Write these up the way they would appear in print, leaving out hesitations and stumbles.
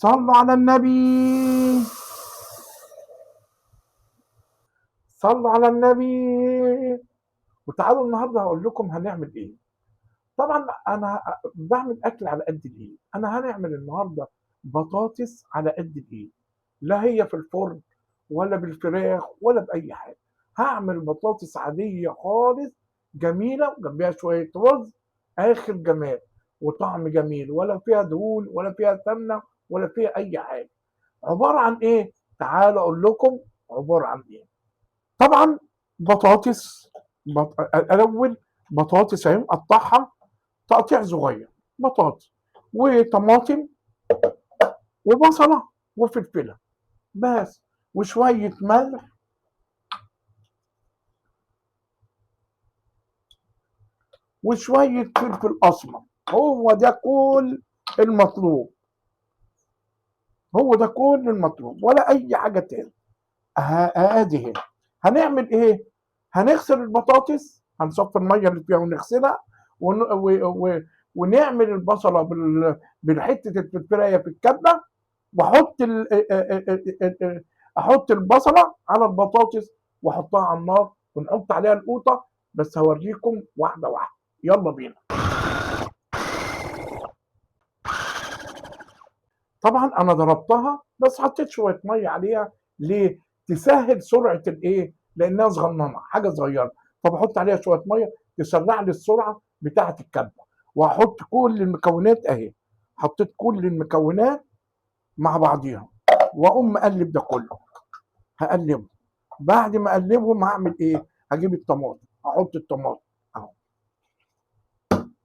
صلوا على النبي. صلوا على النبي. وتعالوا النهارده هقول لكم هنعمل ايه. طبعا انا بعمل اكل على قد الايد. انا هنعمل النهارده بطاطس على قد الايد، لا هي في الفرن ولا بالفراخ ولا باي حاجه. هعمل بطاطس عاديه خالص، جميله، وجنبيها شويه رز، اخر جمال وطعم جميل، ولا فيها دهون ولا فيها سمنه ولا فيها اي حاجه. عباره عن ايه؟ تعالوا اقول لكم عباره عن ايه. طبعا بطاطس، الاول بطاطس اهي مقطعها تقطيع صغير، بطاطس وطماطم وبصله وفلفله بس، وشويه ملح وشويه فلفل اسمر. هو ده كل المطلوب، هو ده كل المطلوب، ولا اي حاجه تاني. ادي هنا هنعمل ايه. هنغسل البطاطس، هنصفي الميه اللي فيها ونغسلها ونعمل البصله بالحته الفلفلايه في الكبه، واحط احط البصله على البطاطس واحطها على النار ونحط عليها القوطه. بس هوريكم واحده واحده، يلا بينا. طبعا انا ضربتها بس حطيت شويه ميه عليها. ليه؟ تسهل سرعه الايه، لانها صغننه حاجه صغيره، فبحط عليها شويه ميه تسرع لي السرعه بتاعه الكبه. وهحط كل المكونات اهي، حطيت كل المكونات مع بعضيها واقوم مقلب ده كله. هقلبه، بعد ما اقلبهم هعمل ايه؟ هجيب الطماطم، احط الطماطم اهو،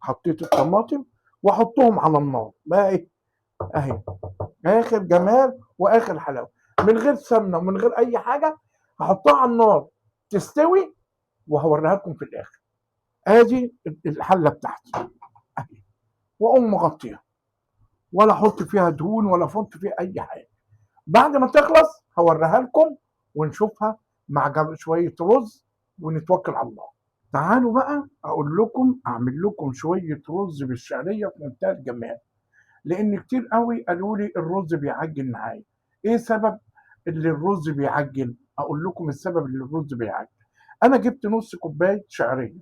حطيت الطماطم واحطهم على النار بقى ايه اهي، اخر جمال واخر حلاوه، من غير سمنه ومن غير اي حاجه. هحطها على النار تستوي وهوريها لكم في الاخر. ادي الحله بتاعتي اهي، واقوم مغطيها، ولا احط فيها دهون ولا احط فيها اي حاجه. بعد ما تخلص هوريها لكم ونشوفها مع شويه رز ونتوكل على الله. تعالوا بقى اقول لكم اعمل لكم شويه رز بالشعريه في منتهى الجمال. لان كتير قوي قالوا لي الرز بيعجن معايا. ايه سبب اللي الرز بيعجن؟ اقول لكم السبب اللي الرز بيعجن. انا جبت نص كوبايه شعريه،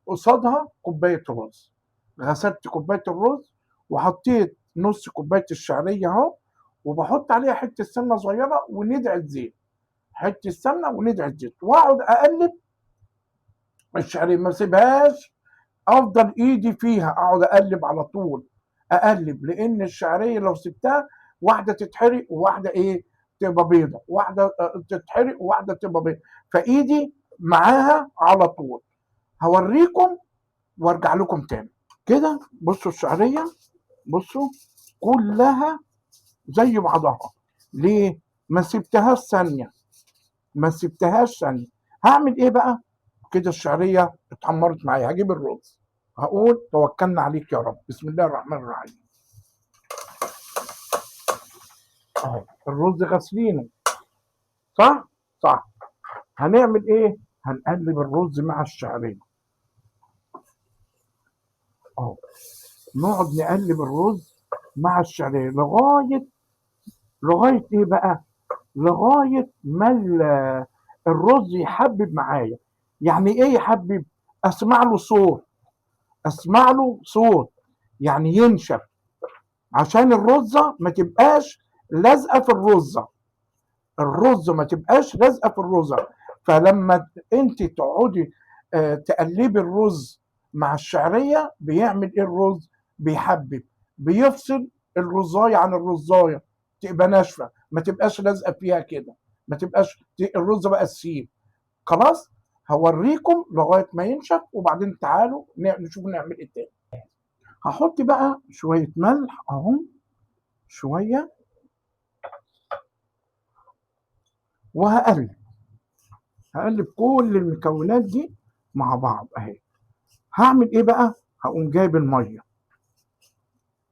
قصادها كوبايه رز، غسلت كوبايه الرز وحطيت نص كوبايه الشعريه اهو، وبحط عليها حته سمنه صغيره وندعه زيت، حته سمنه وندعه زيت، واقعد اقلب الشعريه ما اسيبهاش، افضل ايدي فيها اقعد اقلب على طول، اقلب. لان الشعريه لو سبتها واحده تتحرق وواحده ايه تبقى بيضه، واحده تتحرق وواحده تبقى بيضه، فايدي معاها على طول. هوريكم وارجع لكم تاني. كده بصوا الشعريه، بصوا كلها زي بعضها. ليه؟ ما سبتهاش ثانيه، ما سبتهاش ثانيه. هعمل ايه بقى؟ كده الشعريه اتحمرت معايا، هجيب الرز، هقول توكلنا عليك يا رب، بسم الله الرحمن الرحيم. اهو الرز غسلينه، صح؟ صح. هنعمل ايه؟ هنقلب الرز مع الشعريه اهو، نقعد نقلب الرز مع الشعريه لغايه ايه بقى؟ لغايه ما الرز يحبب معايا. يعني ايه يحبب؟ اسمع له صوت، اسمع له صوت، يعني ينشف، عشان الرزه ما تبقاش لازقه في الرزه، الرزه ما تبقاش لازقه في الرزه. فلما انت تقعدي تقلبي الرز مع الشعريه بيعمل ايه الرز؟ بيحبب، بيفصل الرزايه عن الرزايه، تبقى ناشفه ما تبقاش لازقه فيها كده، ما تبقاش الرز بقى السيب. خلاص، هوريكم لغايه ما ينشف وبعدين تعالوا نشوف نعمل ايه تاني. هحط بقى شويه ملح اهو، شويه، وهقلب، هقلب كل المكونات دي مع بعض اهي. هعمل ايه بقى؟ هقوم جايب الميه،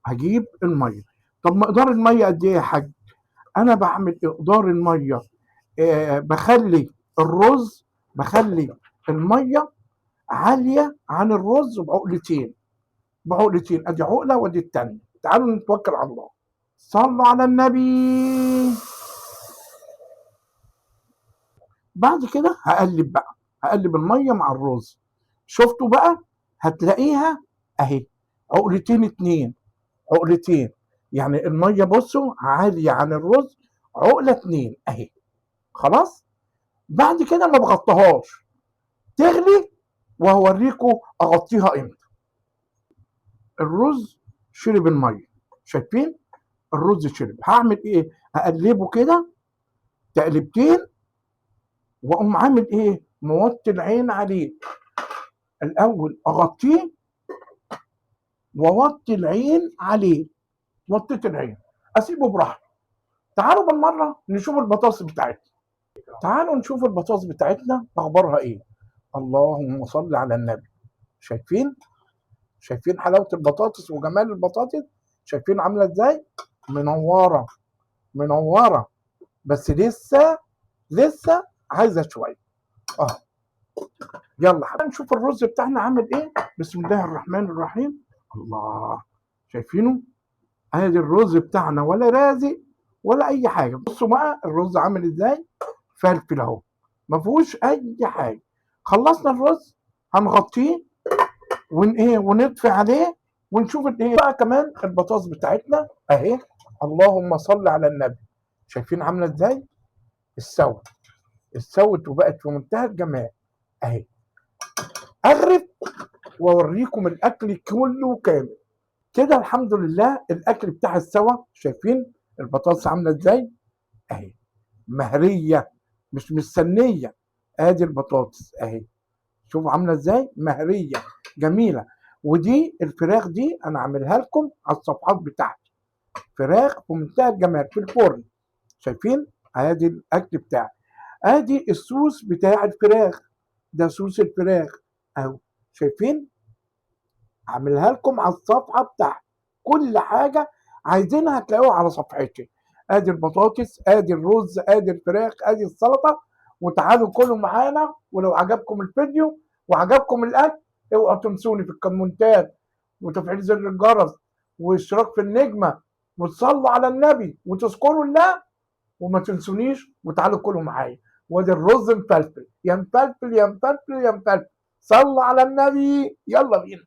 هجيب الميه. طب مقدار الميه قد ايه يا حاج؟ انا بعمل مقدار الميه، بخلي الرز، بخلي الميه عاليه عن الرز بعقلتين، بعقلتين، ادي عقله وادي التانيه. تعالوا نتوكل على الله. صلوا على النبي. بعد كده هقلب بقى، هقلب الميه مع الرز. شفتوا بقى؟ هتلاقيها اهي عقلتين اتنين، عقلتين، يعني الميه بصوا عاليه عن الرز عقله اتنين اهي. خلاص. بعد كده ما بغطيهاش تغلي، وهوريكم اغطيها امتى. الرز شرب الميه، شايفين؟ الرز شرب. هعمل ايه؟ هقلبه كده تقلبتين، واقوم عامل ايه؟ موطي العين عليه. الاول اغطيه واوطي العين عليه. وطيت العين اسيبه براحته. تعالوا بالمره نشوف البطاطس بتاعتنا. تعالوا نشوف البطاطس بتاعتنا اخبارها ايه. اللهم صل على النبي. شايفين؟ شايفين حلاوه البطاطس وجمال البطاطس؟ شايفين عامله ازاي؟ منوره، منوره. بس لسه عايزه شويه. اه يلا حبيبي نشوف الرز بتاعنا عامل ايه. بسم الله الرحمن الرحيم. الله، شايفينه؟ ادي الرز بتاعنا، ولا رازق ولا اي حاجه. بصوا بقى الرز عامل ازاي، فلفل اهو، ما فيهوش اي حاجه. خلصنا الرز، هنغطيه ونطفي عليه ونشوف الايه بقى. كمان البطاطس بتاعتنا اهي، اللهم صل على النبي. شايفين عامله ازاي؟ استوت وبقت في منتهى الجمال اهي. اغرف واوريكم الاكل كله كامل كده. الحمد لله الاكل بتاعها استوى. شايفين البطاطس عامله ازاي اهي، مهريه مش مستنيه. ادي البطاطس اهي، شوفوا عامله ازاي، مهريه جميله. ودي الفراخ دي انا عاملها لكم على الصفحات بتاعتي، فراخ في منتهى الجمال في الفرن. شايفين؟ ادي الاكل بتاعي. ادي الصوص بتاع الفراخ، ده صوص الفراخ اهو. شايفين؟ عاملها لكم على الصفحه بتاعتي. كل حاجه عايزينها هتلاقوها على صفحتي. ادي البطاطس، ادي الرز، ادي الفراخ، ادي السلطه. وتعالوا كلوا معانا. ولو عجبكم الفيديو وعجبكم الاكل، اوعوا تنسوني في الكومنتات وتفعيل زر الجرس واشتراك في النجمه وتصلوا على النبي وتذكروا الله. وما تنسونيش وتعالوا كلوا معايا. وادي الرز مفلفل، يا مفلفل يا مفلفل يا مفلفل. صلوا على النبي، يلا بينا.